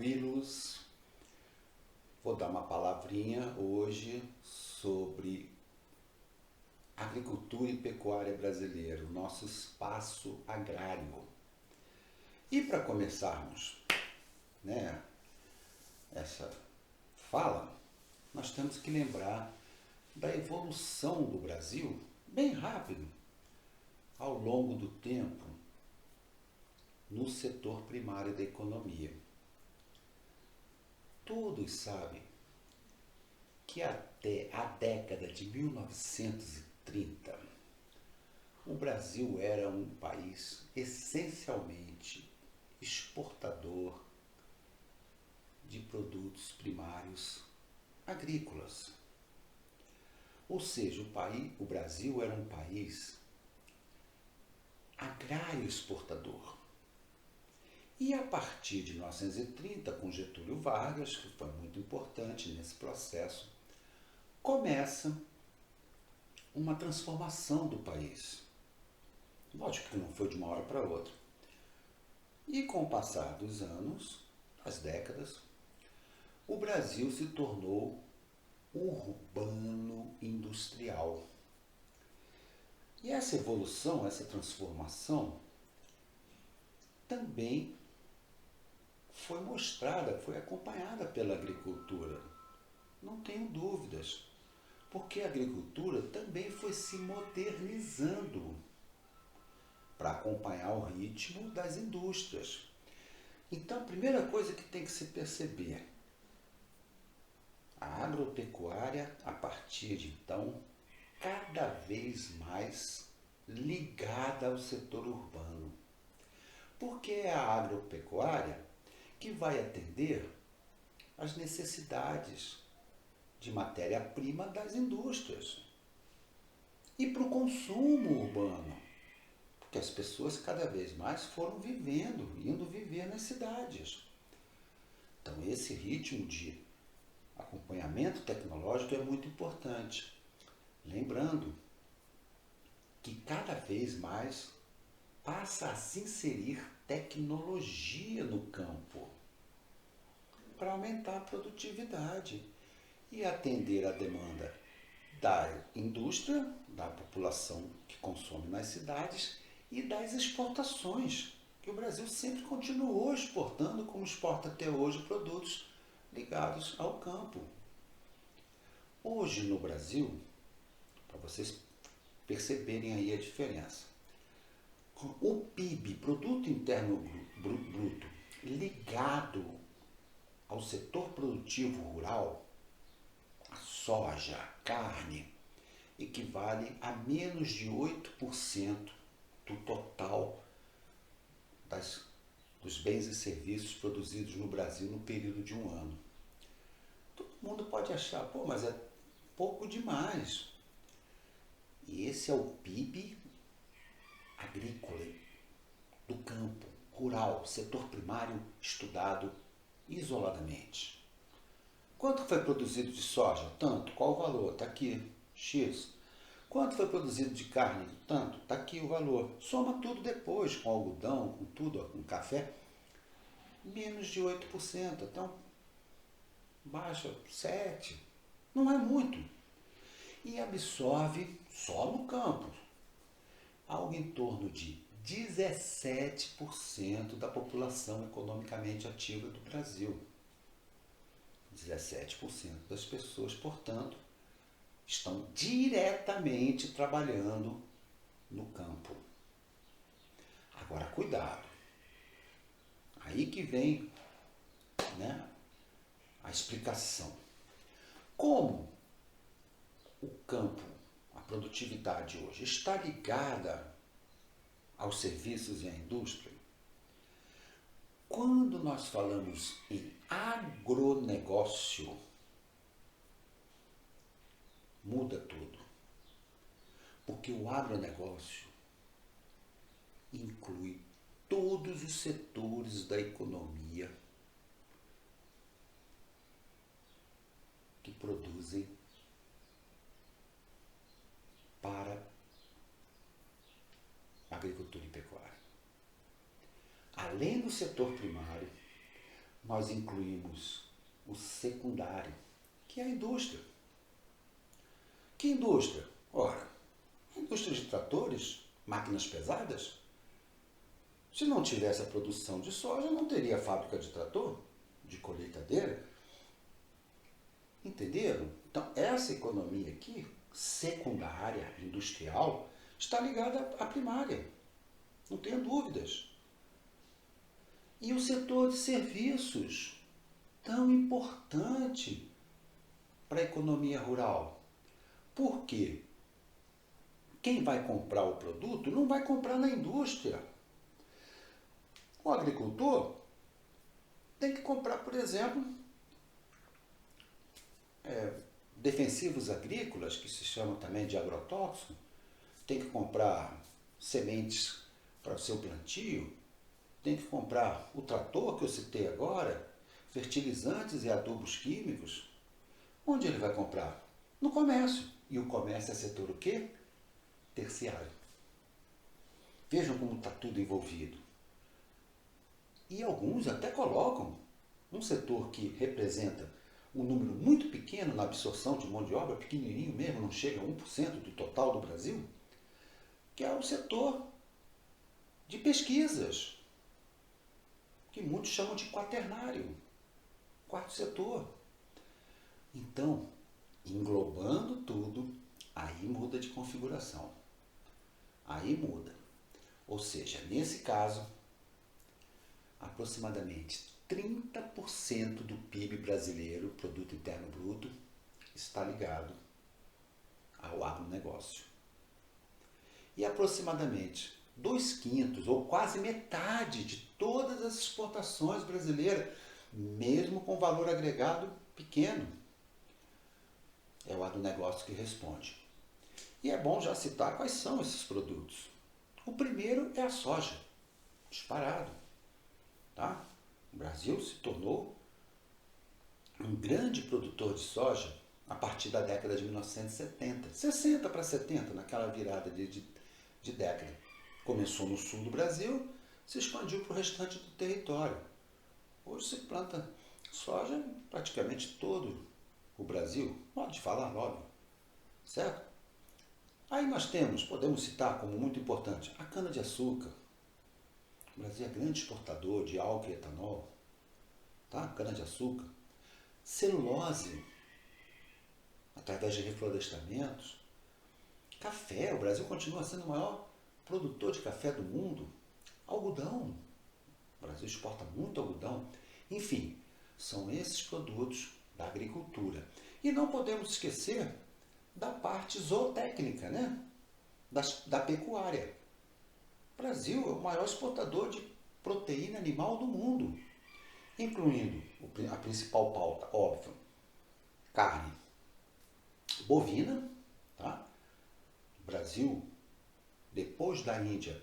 tranquilos. Vou dar uma palavrinha hoje sobre agricultura e pecuária brasileira, o nosso espaço agrário. E para começarmos, essa fala, nós temos que lembrar da evolução do Brasil, bem rápido, ao longo do tempo, no setor primário da economia. Todos sabem que até a década de 1930, o Brasil era um país essencialmente exportador de produtos primários agrícolas. Ou seja, o Brasil era um país agrário exportador. E a partir de 1930, com Getúlio Vargas, que foi muito importante nesse processo, começa uma transformação do país. Lógico que não foi de uma hora para outra. E com o passar dos anos, das décadas, o Brasil se tornou urbano industrial. E essa evolução, essa transformação, também foi mostrada, foi acompanhada pela agricultura. Não tenho dúvidas, porque a agricultura também foi se modernizando para acompanhar o ritmo das indústrias. Então, a primeira coisa que tem que se perceber, a agropecuária, a partir de então, cada vez mais ligada ao setor urbano. Porque é a agropecuária que vai atender às necessidades de matéria-prima das indústrias e para o consumo urbano, porque as pessoas cada vez mais foram indo viver nas cidades. Então esse ritmo de acompanhamento tecnológico é muito importante. Lembrando que cada vez mais passa a se inserir tecnologia no campo para aumentar a produtividade e atender a demanda da indústria, da população que consome nas cidades e das exportações, que o Brasil sempre continuou exportando, como exporta até hoje produtos ligados ao campo. Hoje no Brasil, para vocês perceberem aí a diferença, o PIB, Produto Interno Bruto, ligado ao setor produtivo rural, a soja, a carne, equivale a menos de 8% do total dos bens e serviços produzidos no Brasil no período de um ano. Todo mundo pode achar, mas é pouco demais. E esse é o PIB agrícola, do campo, rural, setor primário estudado isoladamente. Quanto foi produzido de soja? Tanto. Qual o valor? Está aqui, X. Quanto foi produzido de carne? Tanto. Está aqui o valor. Soma tudo depois, com algodão, com tudo, com café. Menos de 8%. Então, baixa 7%. Não é muito. E absorve, só no campo, algo em torno de 17% da população economicamente ativa do Brasil. 17% das pessoas, portanto, estão diretamente trabalhando no campo. Agora, cuidado. Aí que vem, a explicação. Como o campo, a produtividade hoje, está ligada aos serviços e à indústria, quando nós falamos em agronegócio, muda tudo. Porque o agronegócio inclui todos os setores da economia que produzem para agricultura e pecuária. Além do setor primário, nós incluímos o secundário, que é a indústria. Que indústria? Ora, a indústria de tratores, máquinas pesadas. Se não tivesse a produção de soja, não teria fábrica de trator, de colheitadeira. Entenderam? Então, essa economia aqui, secundária, industrial, está ligada à primária. Não tenha dúvidas. E o setor de serviços, tão importante para a economia rural. Por quê? Quem vai comprar o produto não vai comprar na indústria. O agricultor tem que comprar, por exemplo, defensivos agrícolas, que se chamam também de agrotóxico, tem que comprar sementes para o seu plantio, tem que comprar o trator que eu citei agora, fertilizantes e adubos químicos. Onde ele vai comprar? No comércio. E o comércio é setor o quê? Terciário. Vejam como está tudo envolvido. E alguns até colocam um setor que representa um número muito pequeno na absorção de mão de obra, pequenininho mesmo, não chega a 1% do total do Brasil, que é o setor de pesquisas, que muitos chamam de quaternário, quarto setor. Então, englobando tudo, aí muda de configuração. Aí muda. Ou seja, nesse caso, aproximadamente 30% do PIB brasileiro, Produto Interno Bruto, está ligado ao agronegócio. E aproximadamente 2/5 ou quase metade de todas as exportações brasileiras, mesmo com valor agregado pequeno, é o agronegócio que responde. E é bom já citar quais são esses produtos. O primeiro é a soja, disparado. Tá? O Brasil se tornou um grande produtor de soja a partir da década de 1970. 60 para 70, naquela virada de década. Começou no sul do Brasil, se expandiu para o restante do território. Hoje se planta soja em praticamente todo o Brasil, modo de falar, óbvio, certo? Aí nós podemos citar como muito importante, a cana-de-açúcar. O Brasil é grande exportador de álcool e etanol, tá? Cana-de-açúcar. Celulose, através de reflorestamentos. Café, o Brasil continua sendo o maior produtor de café do mundo. Algodão, o Brasil exporta muito algodão. Enfim, são esses produtos da agricultura. E não podemos esquecer da parte zootécnica, né? Da pecuária. O Brasil é o maior exportador de proteína animal do mundo, incluindo a principal pauta, óbvio, carne bovina. Tá? O Brasil, depois da Índia,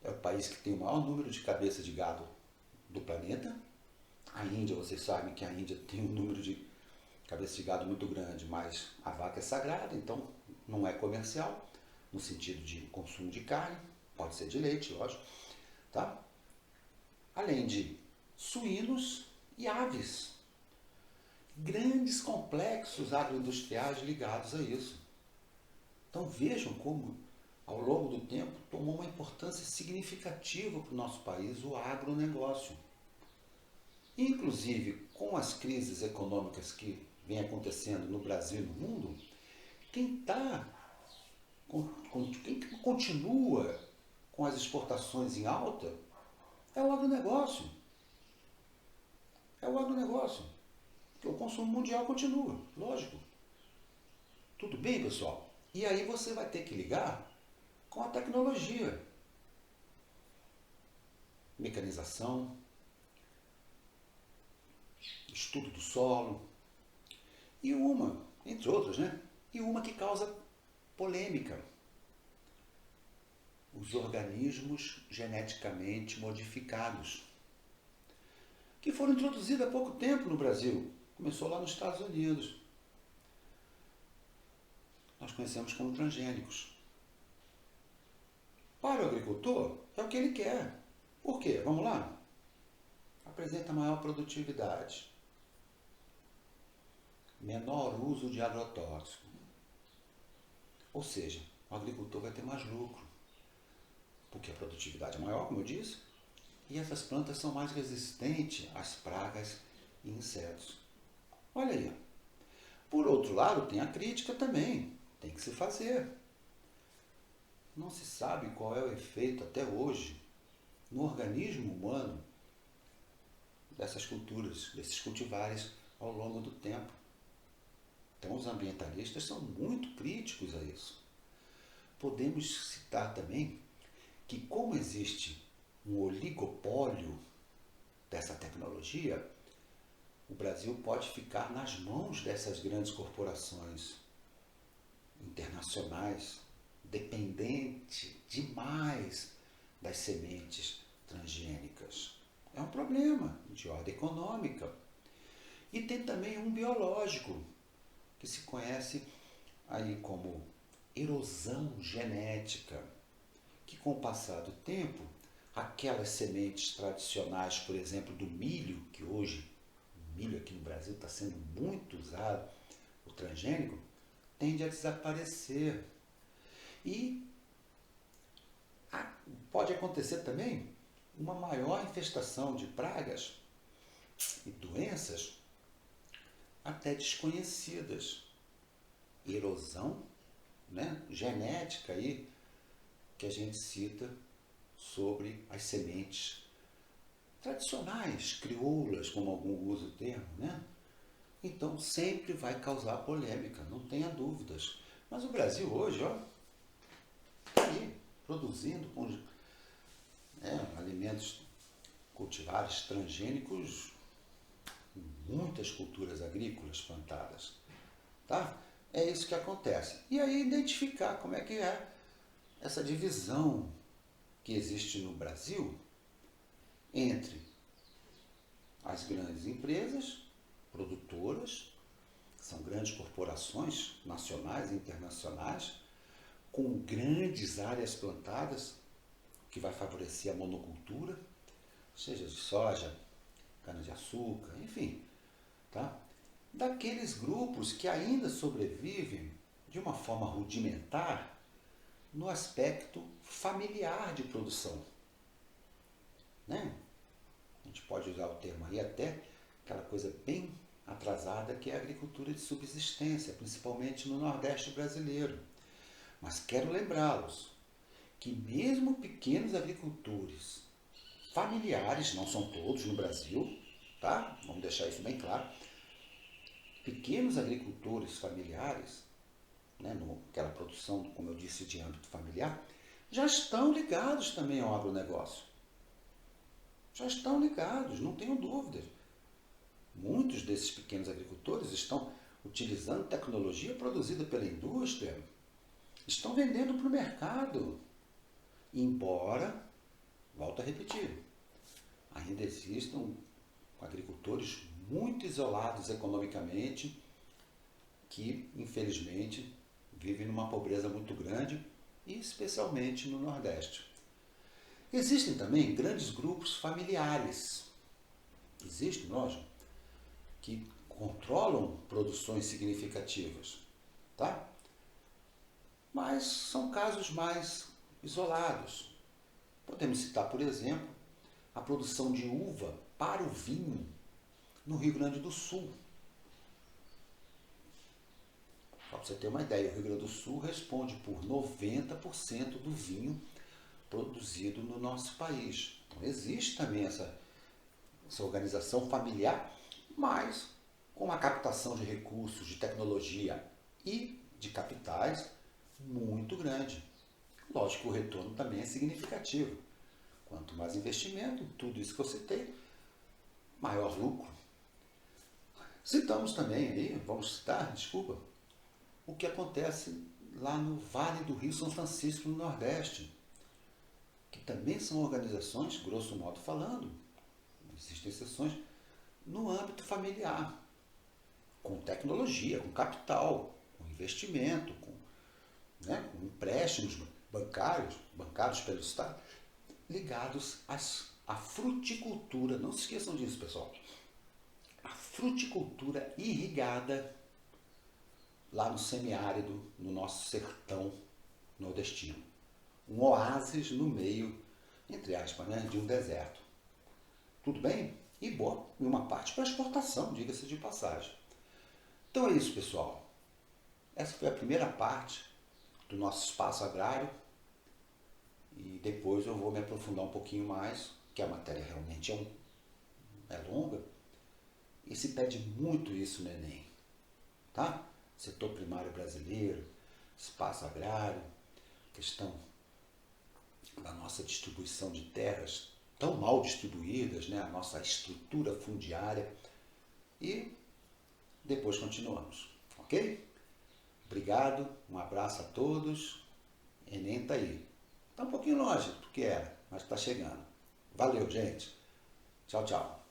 é o país que tem o maior número de cabeças de gado do planeta. A Índia, vocês sabem que a Índia tem um número de cabeças de gado muito grande, mas a vaca é sagrada, então não é comercial, no sentido de consumo de carne, pode ser de leite, lógico. Tá? Além de suínos e aves. Grandes complexos agroindustriais ligados a isso. Então vejam como, ao longo do tempo, tomou uma importância significativa para o nosso país o agronegócio. Inclusive, com as crises econômicas que vem acontecendo no Brasil e no mundo, quem continua com as exportações em alta é o agronegócio. É o agronegócio. Porque o consumo mundial continua, lógico. Tudo bem, pessoal? E aí você vai ter que ligar com a tecnologia. Mecanização, estudo do solo, e uma, entre outras, né? E uma que causa polêmica. Os organismos geneticamente modificados, que foram introduzidos há pouco tempo no Brasil. Começou lá nos Estados Unidos. Nós conhecemos como transgênicos. Para o agricultor, é o que ele quer. Por quê? Vamos lá? apresenta maior produtividade, menor uso de agrotóxico. Ou seja, o agricultor vai ter mais lucro, porque a produtividade é maior, como eu disse, e essas plantas são mais resistentes às pragas e insetos. Olha aí. Por outro lado, tem a crítica também, tem que se fazer. Não se sabe qual é o efeito até hoje no organismo humano dessas culturas, desses cultivares ao longo do tempo. Então os ambientalistas são muito críticos a isso. Podemos citar também que como existe um oligopólio dessa tecnologia, o Brasil pode ficar nas mãos dessas grandes corporações internacionais, dependente demais das sementes transgênicas. É um problema de ordem econômica. E tem também um biológico, que se conhece aí como erosão genética, que com o passar do tempo, aquelas sementes tradicionais, por exemplo, do milho, que hoje o milho aqui no Brasil está sendo muito usado, o transgênico, tende a desaparecer. E pode acontecer também uma maior infestação de pragas e doenças até desconhecidas. Erosão, né, genética aí, que a gente cita sobre as sementes tradicionais, crioulas, como algum usa o termo, né? Então sempre vai causar polêmica, não tenha dúvidas. Mas o Brasil hoje, ó, está aí, produzindo alimentos cultivares transgênicos, muitas culturas agrícolas plantadas, tá? É isso que acontece. E aí identificar como é que é essa divisão que existe no Brasil entre as grandes empresas produtoras, são grandes corporações nacionais e internacionais, com grandes áreas plantadas, que vai favorecer a monocultura, seja de soja, cana-de-açúcar, enfim, tá? Daqueles grupos que ainda sobrevivem de uma forma rudimentar no aspecto familiar de produção, né? A gente pode usar o termo aí até aquela coisa bem atrasada que é a agricultura de subsistência, principalmente no Nordeste brasileiro. Mas quero lembrá-los que mesmo pequenos agricultores familiares, não são todos no Brasil, tá? Vamos deixar isso bem claro. Pequenos agricultores familiares, né, naquela produção, como eu disse, de âmbito familiar, já estão ligados também ao agronegócio. Já estão ligados, não tenho dúvidas. Muitos desses pequenos agricultores estão utilizando tecnologia produzida pela indústria, estão vendendo para o mercado. Embora, volto a repetir, ainda existam agricultores muito isolados economicamente, que infelizmente vivem numa pobreza muito grande, e especialmente no Nordeste. Existem também grandes grupos familiares. Existem, lógico, que controlam produções significativas, tá? Mas são casos mais isolados. Podemos citar, por exemplo, a produção de uva para o vinho no Rio Grande do Sul. Só para você ter uma ideia, o Rio Grande do Sul responde por 90% do vinho produzido no nosso país. Então existe também essa organização familiar, mas com uma captação de recursos, de tecnologia e de capitais muito grande. Lógico que o retorno também é significativo. Quanto mais investimento, tudo isso que eu citei, maior lucro. Citamos também aí, vamos citar, desculpa, o que acontece lá no Vale do Rio São Francisco, no Nordeste, que também são organizações, grosso modo falando, existem exceções, no âmbito familiar, com tecnologia, com capital, com investimento, com empréstimos bancários pelo Estado, ligados às a fruticultura, não se esqueçam disso, pessoal, a fruticultura irrigada lá no semiárido, no nosso sertão nordestino. Um oásis no meio, entre aspas, né, de um deserto. Tudo bem? E boa, e uma parte para exportação, diga-se de passagem. Então é isso, pessoal. Essa foi a primeira parte do nosso espaço agrário e depois eu vou me aprofundar um pouquinho mais, que a matéria realmente é longa e se pede muito isso no Enem, tá? Setor primário brasileiro, espaço agrário, questão da nossa distribuição de terras tão mal distribuídas, né? A nossa estrutura fundiária e depois continuamos, ok? Obrigado, um abraço a todos. Enem tá aí. Tá um pouquinho longe do que era, mas tá chegando. Valeu, gente. Tchau, tchau.